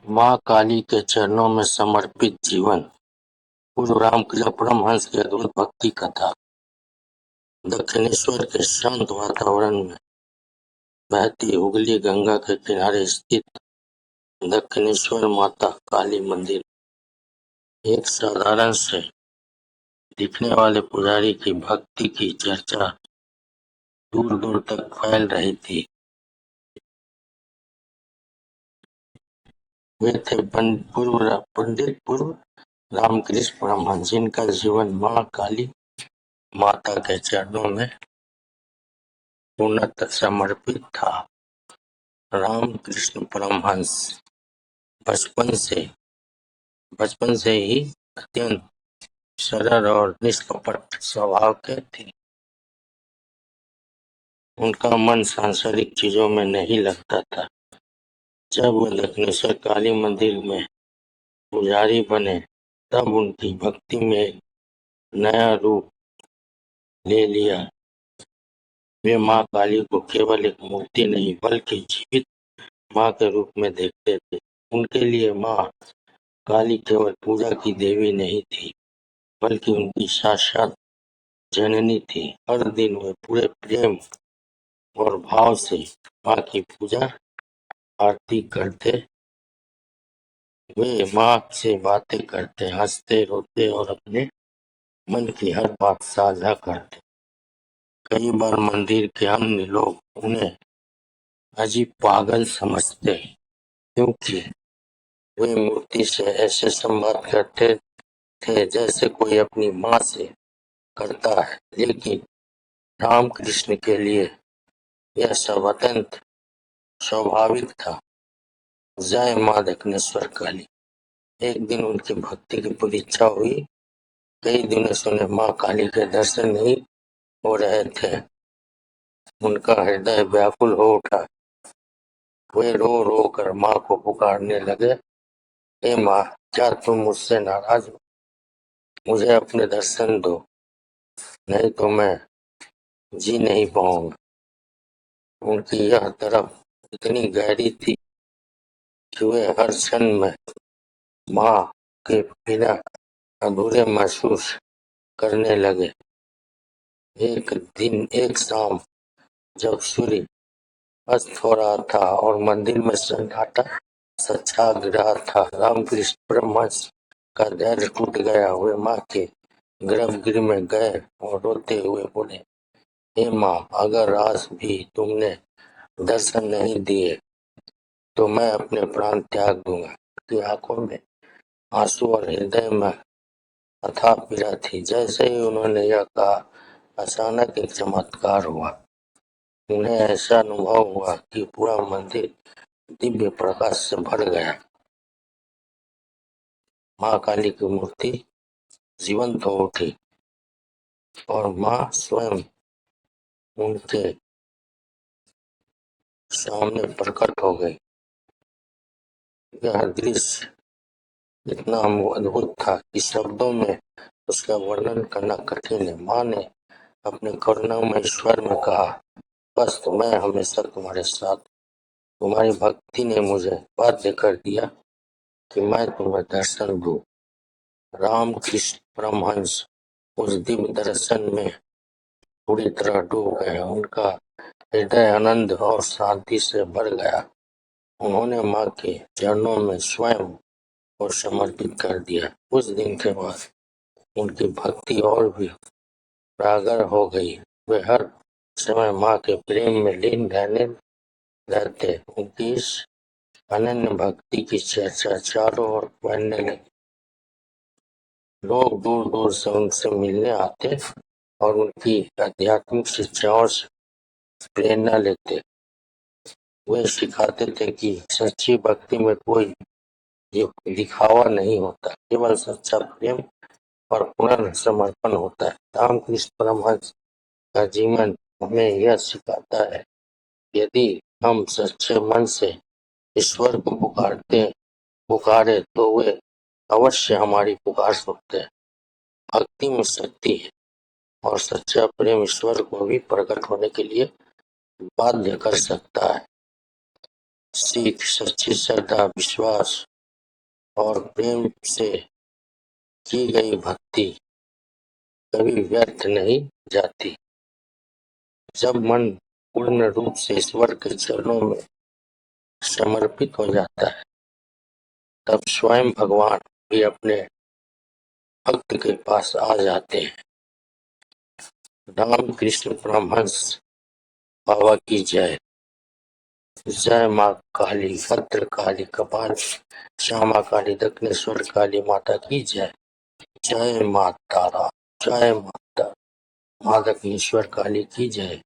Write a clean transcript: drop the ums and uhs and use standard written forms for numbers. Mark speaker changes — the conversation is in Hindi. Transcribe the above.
Speaker 1: माँ काली के चरणों में समर्पित जीवन। पूज्य रामकृष्ण परमहंस की अद्भुत भक्ति कथा। दक्षिणेश्वर के शांत वातावरण में बहती हुगली गंगा के किनारे स्थित दक्षिणेश्वर माता काली मंदिर एक साधारण से दिखने वाले पुजारी की भक्ति की चर्चा दूर दूर तक फैल रही थी। वे थे पंडित पूर्व रामकृष्ण परमहंस, जिनका जीवन माँ काली माता के चरणों में पूर्णतः समर्पित था। रामकृष्ण परमहंस बचपन से ही अत्यंत सरल और निष्कपट स्वभाव के थे। उनका मन सांसारिक चीजों में नहीं लगता था। जब वह दक्षिणेश्वर काली मंदिर में पुजारी बने, तब उनकी भक्ति में एक नया रूप ले लिया। वे माँ काली को केवल एक मूर्ति नहीं, बल्कि जीवित माँ के रूप में देखते थे। उनके लिए माँ काली केवल पूजा की देवी नहीं थी, बल्कि उनकी साक्षात जननी थी। हर दिन वे पूरे प्रेम और भाव से माँ की पूजा आरती करते। वे माँ से बातें करते, हंसते, रोते और अपने मन की हर बात साझा करते। कई बार मंदिर के अन्य लोग उन्हें अजीब पागल समझते, क्योंकि वे मूर्ति से ऐसे संवाद करते थे जैसे कोई अपनी माँ से करता है। लेकिन रामकृष्ण के लिए यह सब अत्यंत स्वाभाविक था। जय माँ दक्षिणेश्वर काली। एक दिन उनकी भक्ति की परीक्षा हुई। कई दिनों से उन्हें माँ काली के दर्शन नहीं हो रहे थे। उनका हृदय व्याकुल हो उठा। वे रो रो कर माँ को पुकारने लगे, हे माँ, क्या तुम मुझसे नाराज हो? मुझे अपने दर्शन दो, नहीं तो मैं जी नहीं पाऊंगा। उनकी यह तरफ इतनी गहरी थी कि वे हर क्षण में माँ के बिना अधूरे महसूस करने लगे। एक शाम जब सूर्य अस्त हो रहा था और मंदिर में सन्नाटा छा रहा था, रामकृष्ण परमहंस का धैर्य टूट गया। वे माँ के गर्भगृह में गए और रोते हुए बोले, हे माँ, अगर आज भी तुमने दर्शन नहीं दिए तो मैं अपने प्राण त्याग दूंगा। उनकी आंखों में आंसू और हृदय में अथाह पीड़ा थी। जैसे ही उन्होंने यह कहा, अचानक एक चमत्कार हुआ। उन्हें ऐसा अनुभव हुआ कि पूरा मंदिर दिव्य प्रकाश से भर गया। माँ काली की मूर्ति जीवंत हो उठी और माँ स्वयं उनके सामने प्रकट हो गई। यह दृश्य इतना अद्भुत था कि शब्दों में उसका वर्णन करना कठिन है। माँ ने अपने करुणामय ईश्वर में कहा, बस मैं हमेशा तुम्हारे साथ। तुम्हारी भक्ति ने मुझे बाध्य कर दिया कि मैं तुम्हें दर्शन दूं। रामकृष्ण परमहंस उस दिव्य दर्शन में पूरी तरह डूब गए। उनका हृदय आनंद और शांति से भर गया। उन्होंने माँ के चरणों में स्वयं को समर्पित कर दिया। उस दिन के बाद उनकी भक्ति और भी प्रगाढ़ हो गई। वे हर समय माँ के प्रेम में लीन रहते। उनकी इस अनन्य भक्ति की चर्चा चारों ओर फैलने लगी। लोग दूर दूर से उनसे मिलने आते और उनकी आध्यात्मिक शिक्षाओं से प्रेरणा लेते। वे सिखाते थे कि सच्ची भक्ति में कोई दिखावा नहीं होता, केवल सच्चा प्रेम और पूर्ण समर्पण होता है। रामकृष्ण परमहंस का जीवन हमें यह सिखाता है, यदि हम सच्चे मन से ईश्वर को पुकारे तो वे अवश्य हमारी पुकार सुनते हैं। भक्ति में शक्ति है और सच्चा प्रेम ईश्वर को भी प्रकट होने के लिए बाध्य कर सकता है। सीख, सच्ची श्रद्धा, विश्वास और प्रेम से की गई भक्ति कभी व्यर्थ नहीं जाती। जब मन पूर्ण रूप से ईश्वर के चरणों में समर्पित हो जाता है, तब स्वयं भगवान भी अपने भक्त के पास आ जाते हैं। रामकृष्ण परमहंस बाबा की जय। जय माँ काली, भद्र काली, कपाल श्यामा काली, दक्षिणेश्वर काली माता की जय। जय माँ तारा, जय माता, माँ दक्षिणेश्वर काली की जय।